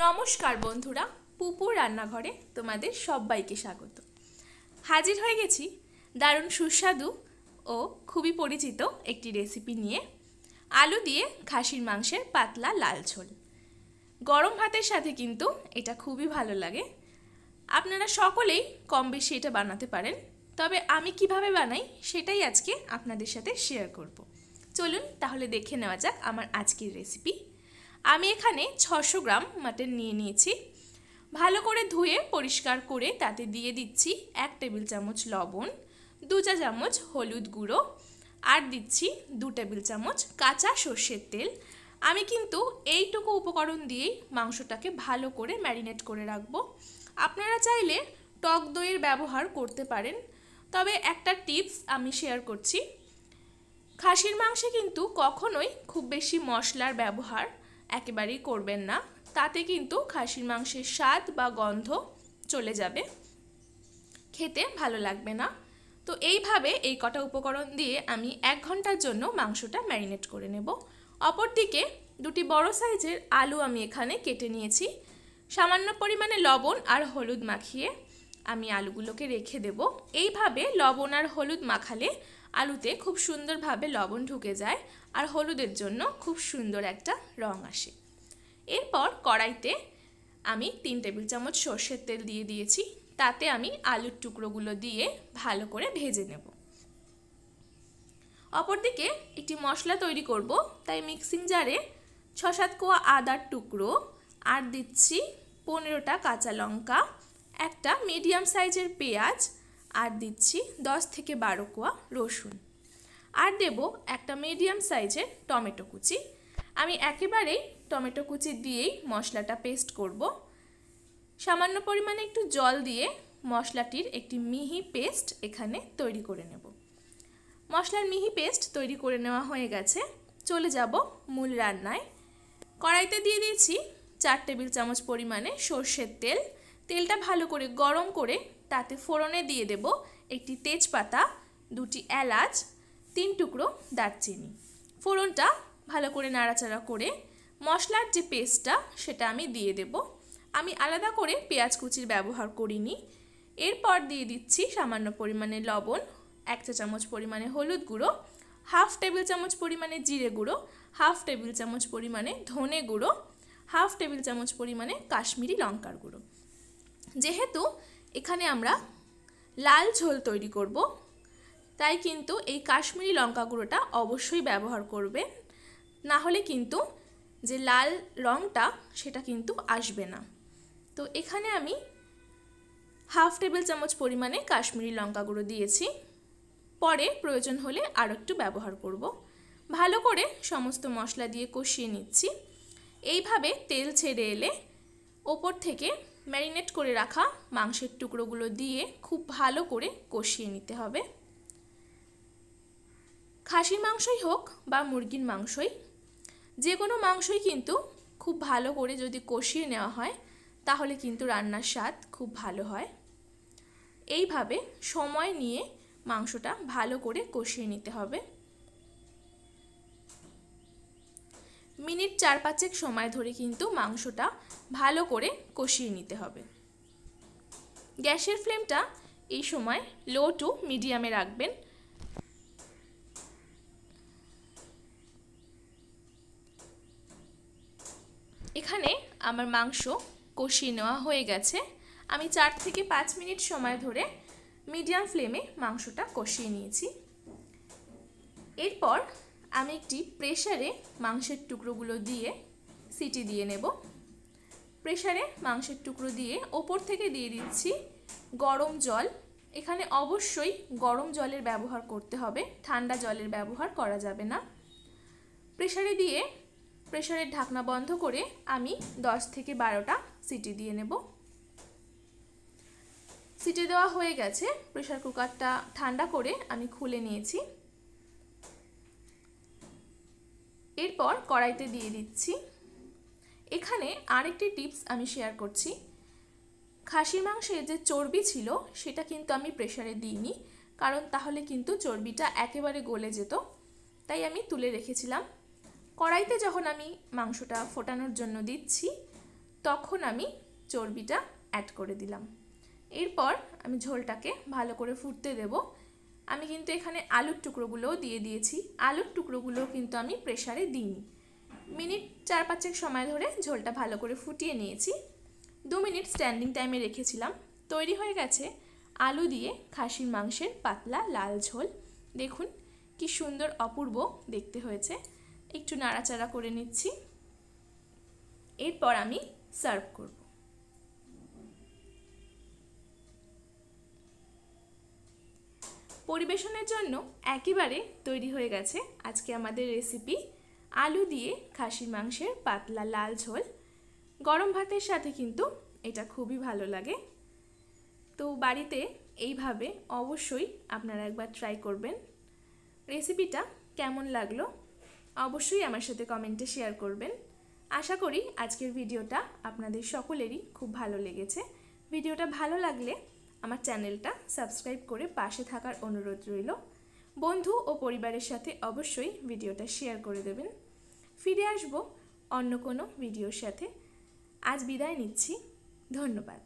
নমস্কার বন্ধুরা, পুপুর রান্নাঘরে তোমাদের সবাইকে স্বাগত। হাজির হয়ে গেছি দারুণ সুস্বাদু ও খুবই পরিচিত একটি রেসিপি নিয়ে। আলু দিয়ে খাসির মাংসের পাতলা লাল ঝোল। গরম ভাতের সাথে কিন্তু এটা খুবই ভালো লাগে। আপনারা সকলেই কম বেশি এটা বানাতে পারেন, তবে আমি কিভাবে বানাই সেটাই আজকে আপনাদের সাথে শেয়ার করব। চলুন তাহলে দেখে নেওয়া যাক আমার আজকের রেসিপি। আমি এখানে 600 গ্রাম মাটন নিয়ে নিয়েছি। ভালো করে ধুয়ে পরিষ্কার করে তাতে দিয়ে দিচ্ছি 1 টেবিল চামচ লবণ, 2 চা চামচ হলুদ গুঁড়ো, আর দিচ্ছি 2 টেবিল চামচ কাঁচা সর্ষের তেল। আমি কিন্তু এইটুকু উপকরণ দিয়েই মাংসটাকে ভালো করে ম্যারিনেট করে রাখবো। আপনারা চাইলে টক দইয়ের ব্যবহার করতে পারেন, তবে একটা টিপস আমি শেয়ার করছি। খাসির মাংসে কিন্তু কখনোই খুব বেশি মশলার ব্যবহার একেবারেই করবেন না, তাতে কিন্তু খাসির মাংসের স্বাদ বা গন্ধ চলে যাবে, খেতে ভালো লাগবে না। তো এইভাবে এই কটা উপকরণ দিয়ে আমি 1 ঘন্টার জন্য মাংসটা ম্যারিনেট করে নেব। অপরদিকে 2টি বড় সাইজের আলু আমি এখানে কেটে নিয়েছি। সামান্য পরিমাণে লবণ আর হলুদ মাখিয়ে আমি আলুগুলোকে রেখে দেব। এইভাবে লবণ আর হলুদ মাখালে আলুতে খুব সুন্দরভাবে লবণ ঢুকে যায় আর হলুদের জন্য খুব সুন্দর একটা রং আসে। এরপর কড়াইতে আমি 3 টেবিল চামচ সর্ষের তেল দিয়ে দিয়েছি। তাতে আমি আলুর টুকরোগুলো দিয়ে ভালো করে ভেজে নেব। অপরদিকে একটি মশলা তৈরি করব, তাই মিক্সিং জারে 6-7 কোয়া আদার টুকরো, আর দিচ্ছি 15টা কাঁচা লঙ্কা, একটা মিডিয়াম সাইজের পেঁয়াজ, আর দিচ্ছি 10 থেকে 12 কোয়া রসুন, আর দেব একটা মিডিয়াম সাইজের টমেটো কুচি। আমি একেবারেই টমেটো কুচি দিয়েই মশলাটা পেস্ট করব। সামান্য পরিমাণে একটু জল দিয়ে মশলাটির একটি মিহি পেস্ট এখানে তৈরি করে নেব। মশলার মিহি পেস্ট তৈরি করে নেওয়া হয়ে গেছে, চলে যাব মূল রান্নায়। কড়াইতে দিয়ে দিয়েছি 4 টেবিল চামচ পরিমাণে সর্ষের তেল। তেলটা ভালো করে গরম করে তাতে ফোড়নে দিয়ে দেব একটি তেজপাতা, 2টি এলাচ, 3 টুকরো দারচিনি। ফোড়নটা ভালো করে নাড়াচাড়া করে মশলার যে পেস্টটা সেটা আমি দিয়ে দেব। আমি আলাদা করে পেঁয়াজ কুচির ব্যবহার করিনি। এরপর দিয়ে দিচ্ছি সামান্য পরিমাণে লবণ, 1 চা চামচ পরিমাণে হলুদ গুঁড়ো, 1/2 টেবিল চামচ পরিমাণে জিরে গুঁড়ো, 1/2 টেবিল চামচ পরিমাণে ধনে গুঁড়ো, 1/2 টেবিল চামচ পরিমাণে কাশ্মীরি লঙ্কার গুঁড়ো। যেহেতু এখানে আমরা লাল ঝোল তৈরি করব, তাই কিন্তু এই কাশ্মীরি লঙ্কা গুঁড়োটা অবশ্যই ব্যবহার করবে, না হলে কিন্তু যে লাল রঙটা সেটা কিন্তু আসবে না। তো এখানে আমি 1/2 টেবিল চামচ পরিমাণে কাশ্মীরি লঙ্কা গুঁড়ো দিয়েছি। পরে প্রয়োজন হলে আরও একটু ব্যবহার করব। ভালো করে সমস্ত মশলা দিয়ে কষিয়ে নিচ্ছি। এইভাবে তেল ছেড়ে এলে ওপর থেকে ম্যারিনেট করে রাখা মাংসের টুকরোগুলো দিয়ে খুব ভালো করে কষিয়ে নিতে হবে। খাসির মাংসই হোক বা মুরগির মাংসই, যে কোনো মাংসই কিন্তু খুব ভালো করে যদি কষিয়ে নেওয়া হয় তাহলে কিন্তু রান্নার স্বাদ খুব ভালো হয়। এইভাবে সময় নিয়ে মাংসটা ভালো করে কষিয়ে নিতে হবে। মিনিট 4-5 সময় ধরে কিন্তু মাংসটা ভালো করে কষিয়ে নিতে হবে। গ্যাসের ফ্লেমটা এই সময় লো টু মিডিয়ামে রাখবেন। এখানে আমার মাংস কষিয়ে নেওয়া হয়ে গেছে। আমি 4 থেকে 5 মিনিট সময় ধরে মিডিয়াম ফ্লেমে মাংসটা কষিয়ে নিয়েছি। এরপর আমি একটি প্রেসারে মাংসের টুকরোগুলো দিয়ে সিটি দিয়ে নেব। প্রেসারে মাংসের টুকরো দিয়ে ওপর থেকে দিয়ে দিচ্ছি গরম জল। এখানে অবশ্যই গরম জলের ব্যবহার করতে হবে, ঠান্ডা জলের ব্যবহার করা যাবে না। প্রেসারে দিয়ে প্রেসারের ঢাকনা বন্ধ করে আমি 10 থেকে 12টা সিটি দিয়ে নেব। সিটি দেওয়া হয়ে গেছে। প্রেসার কুকারটা ঠান্ডা করে আমি খুলে নিয়েছি। এরপর কড়াইতে দিয়ে দিচ্ছি। এখানে আরেকটি টিপস আমি শেয়ার করছি। খাসির মাংসের যে চর্বি ছিল সেটা কিন্তু আমি প্রেসারে দিইনি, কারণ তাহলে কিন্তু চর্বিটা একেবারে গলে যেত, তাই আমি তুলে রেখেছিলাম। কড়াইতে যখন আমি মাংসটা ফোটানোর জন্য দিচ্ছি তখন আমি চর্বিটা অ্যাড করে দিলাম। এরপর আমি ঝোলটাকে ভালো করে ফুটতে দেব। আমি কিন্তু এখানে আলুর টুকরোগুলোও দিয়ে দিয়েছি। আলুর টুকরোগুলোও কিন্তু আমি প্রেসারে দিইনি। মিনিট 4-5 সময় ধরে ঝোলটা ভালো করে ফুটিয়ে নিয়েছি। 2 মিনিট স্ট্যান্ডিং টাইমে রেখেছিলাম। তৈরি হয়ে গেছে আলু দিয়ে খাসির মাংসের পাতলা লাল ঝোল। দেখুন কি সুন্দর অপূর্ব দেখতে হয়েছে। একটু নাড়াচাড়া করে নিচ্ছি। এরপর আমি সার্ভ করব। পরিবেশনের জন্য একেবারে তৈরি হয়ে গেছে আজকে আমাদের রেসিপি আলু দিয়ে খাসির মাংসের পাতলা লাল ঝোল। গরম ভাতের সাথে কিন্তু এটা খুবই ভালো লাগে। তো বাড়িতে এইভাবে অবশ্যই আপনারা একবার ট্রাই করবেন। রেসিপিটা কেমন লাগলো অবশ্যই আমার সাথে কমেন্টে শেয়ার করবেন। আশা করি আজকের ভিডিওটা আপনাদের সকলেরই খুব ভালো লেগেছে। ভিডিওটা ভালো লাগলে আমার চ্যানেলটা সাবস্ক্রাইব করে পাশে থাকার অনুরোধ রইল। বন্ধু ও পরিবারের সাথে অবশ্যই ভিডিওটা শেয়ার করে দেবেন। ফিরে আসব অন্য কোনো ভিডিওর সাথে। আজ বিদায় নিচ্ছি। ধন্যবাদ।